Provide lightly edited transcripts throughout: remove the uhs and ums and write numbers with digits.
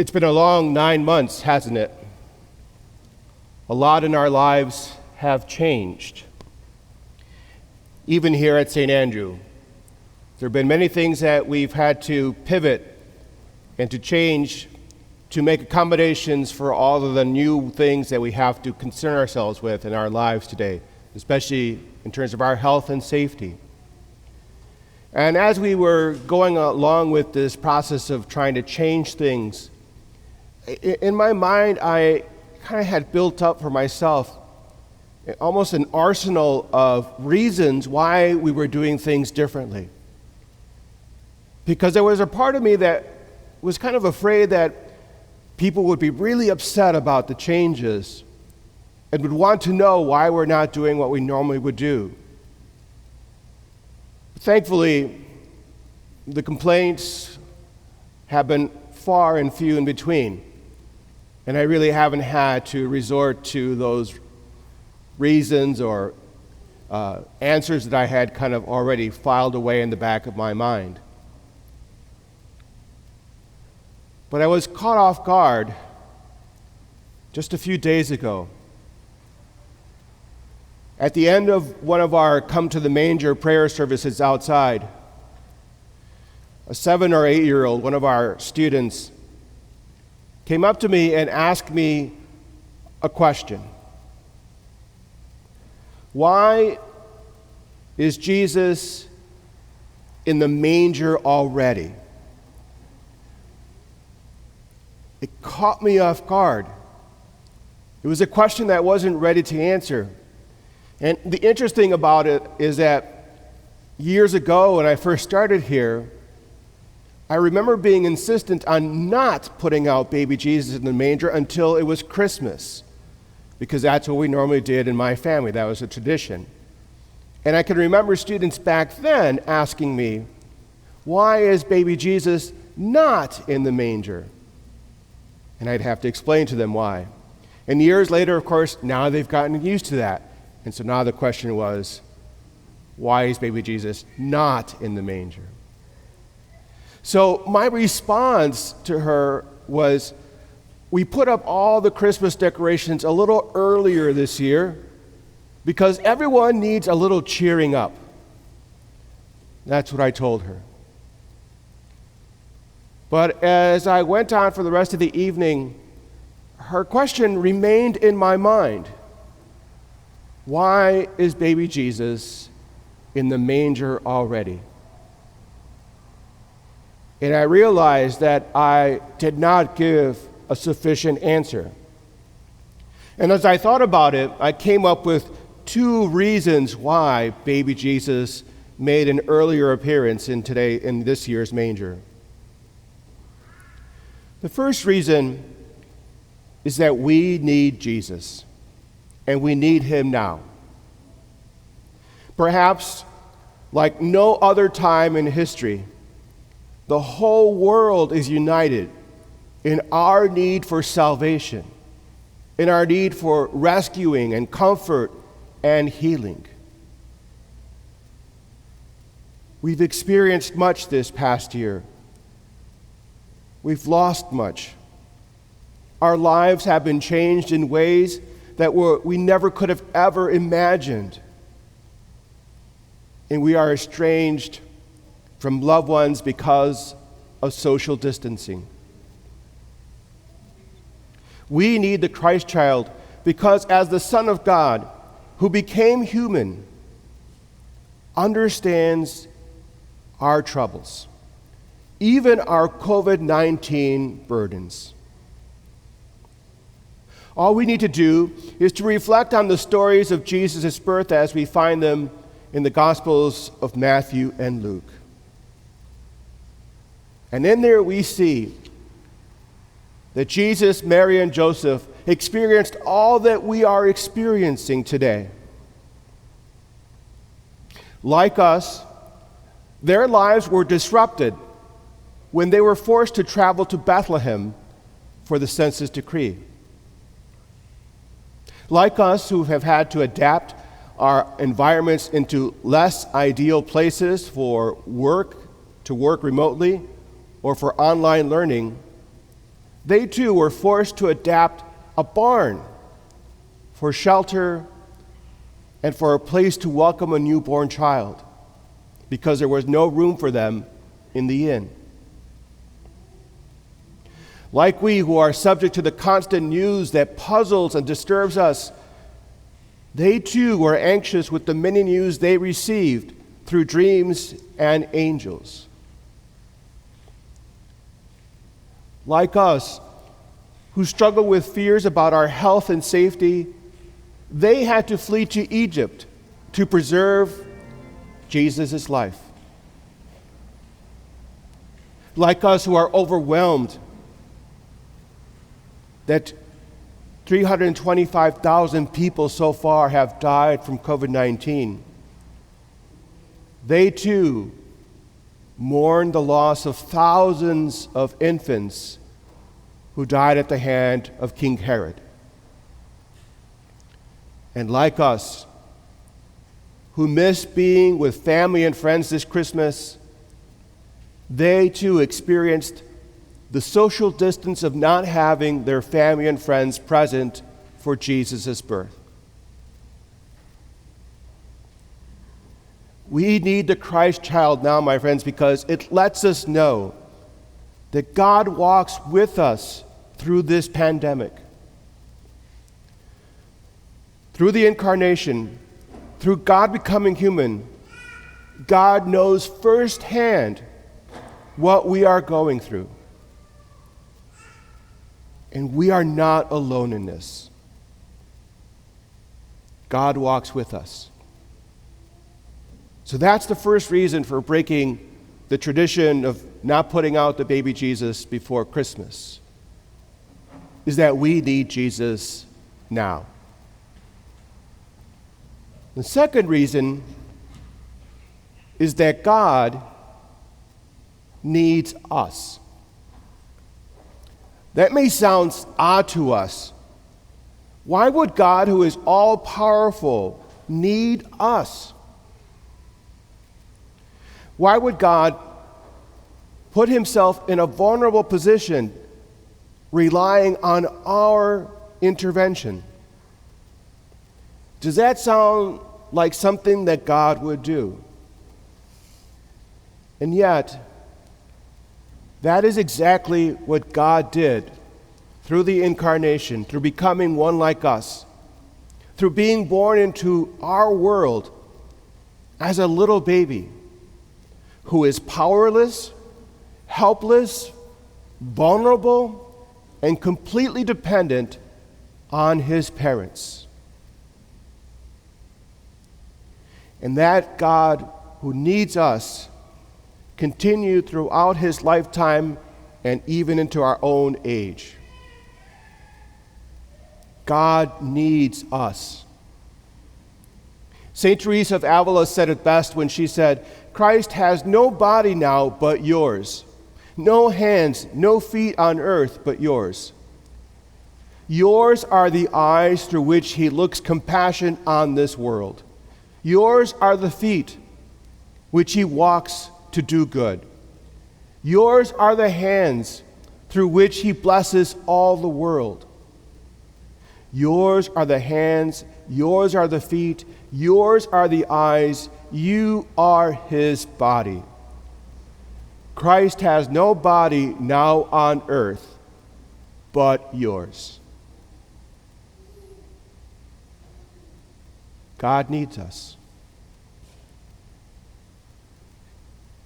It's been a long 9 months, hasn't it? A lot in our lives have changed. Even here at St. Andrew, there have been many things that we've had to pivot and to change to make accommodations for all of the new things that we have to concern ourselves with in our lives today, especially in terms of our health and safety. And as we were going along with this process of trying to change things, in my mind, I kind of had built up for myself almost an arsenal of reasons why we were doing things differently. Because there was a part of me that was kind of afraid that people would be really upset about the changes and would want to know why we're not doing what we normally would do. Thankfully, the complaints have been far and few in between. And I really haven't had to resort to those reasons or answers that I had kind of already filed away in the back of my mind. But I was caught off guard just a few days ago. At the end of one of our Come to the Manger prayer services outside, a 7 or 8-year-old, one of our students, came up to me and asked me a question. Why is Jesus in the manger already? It caught me off guard. It was a question that I wasn't ready to answer. And the interesting about it is that years ago when I first started here, I remember being insistent on not putting out baby Jesus in the manger until it was Christmas, because that's what we normally did in my family. That was a tradition. And I can remember students back then asking me, why is baby Jesus not in the manger? And I'd have to explain to them why. And years later, of course, now they've gotten used to that. And so now the question was, why is baby Jesus not in the manger? So my response to her was, we put up all the Christmas decorations a little earlier this year because everyone needs a little cheering up. That's what I told her. But as I went on for the rest of the evening, her question remained in my mind. Why is baby Jesus in the manger already? And I realized that I did not give a sufficient answer. And as I thought about it, I came up with 2 reasons why baby Jesus made an earlier appearance in this year's manger. The first reason is that we need Jesus, and we need him now. Perhaps like no other time in history, the whole world is united in our need for salvation, in our need for rescuing and comfort and healing. We've experienced much this past year. We've lost much. Our lives have been changed in ways that we never could have ever imagined. And we are estranged from loved ones because of social distancing. We need the Christ child because as the Son of God, who became human, understands our troubles, even our COVID-19 burdens. All we need to do is to reflect on the stories of Jesus' birth as we find them in the Gospels of Matthew and Luke. And in there we see that Jesus, Mary, and Joseph experienced all that we are experiencing today. Like us, their lives were disrupted when they were forced to travel to Bethlehem for the census decree. Like us, who have had to adapt our environments into less ideal places for work, to work remotely, or for online learning, They too were forced to adapt a barn for shelter and for a place to welcome a newborn child, because there was no room for them in the inn. Like we who are subject to the constant news that puzzles and disturbs us, they too were anxious with the many news they received through dreams and angels. Like us, who struggle with fears about our health and safety, they had to flee to Egypt to preserve Jesus' life. Like us, who are overwhelmed that 325,000 people so far have died from COVID-19, they too mourn the loss of thousands of infants who died at the hand of King Herod. And like us, who miss being with family and friends this Christmas, they too experienced the social distance of not having their family and friends present for Jesus' birth. We need the Christ child now, my friends, because it lets us know that God walks with us through this pandemic. Through the incarnation, through God becoming human, God knows firsthand what we are going through. And we are not alone in this. God walks with us. So that's the first reason for breaking the tradition of not putting out the baby Jesus before Christmas, is that we need Jesus now. The second reason is that God needs us. That may sound odd to us. Why would God, who is all-powerful, need us? Why would God put himself in a vulnerable position, relying on our intervention? Does that sound like something that God would do? And yet, that is exactly what God did through the incarnation, through becoming one like us, through being born into our world as a little baby who is powerless, helpless, vulnerable, and completely dependent on his parents. And that God who needs us continued throughout his lifetime and even into our own age. God needs us. St. Teresa of Avila said it best when she said, "Christ has no body now but yours, no hands, no feet on earth but yours. Yours are the eyes through which he looks compassion on this world. Yours are the feet which he walks to do good. Yours are the hands through which he blesses all the world. Yours are the hands, yours are the feet, yours are the eyes, you are his body. Christ has no body now on earth but yours." God needs us.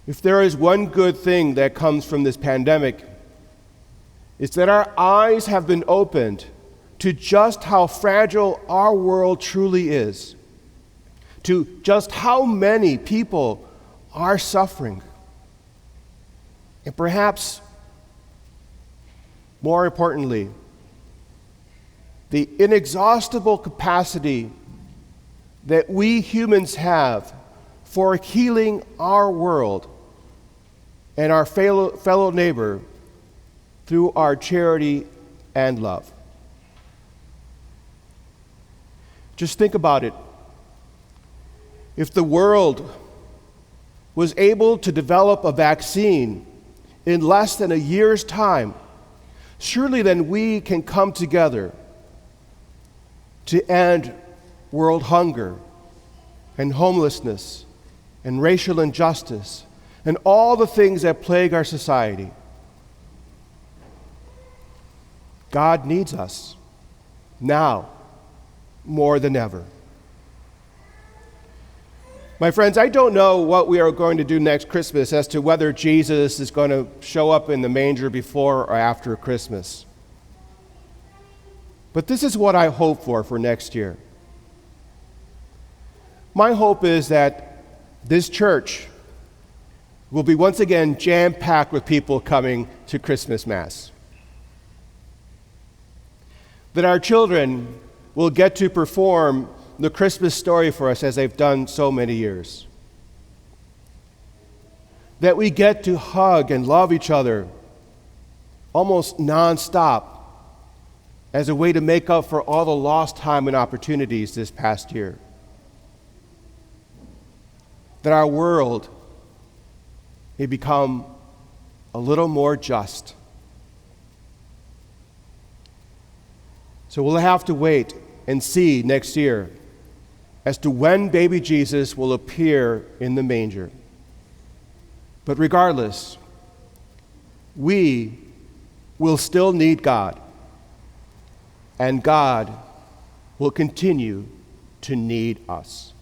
If there is one good thing that comes from this pandemic, it's that our eyes have been opened to just how fragile our world truly is, to just how many people are suffering, and perhaps more importantly, the inexhaustible capacity that we humans have for healing our world and our fellow neighbor through our charity and love. Just think about it. If the world was able to develop a vaccine in less than a year's time, surely then we can come together to end world hunger and homelessness and racial injustice and all the things that plague our society. God needs us now more than ever. My friends, I don't know what we are going to do next Christmas as to whether Jesus is going to show up in the manger before or after Christmas. But this is what I hope for next year. My hope is that this church will be once again jam-packed with people coming to Christmas Mass. That our children will get to perform the Christmas story for us as they've done so many years. That we get to hug and love each other almost nonstop as a way to make up for all the lost time and opportunities this past year. That our world may become a little more just. So we'll have to wait and see next year as to when baby Jesus will appear in the manger. But regardless, we will still need God, and God will continue to need us.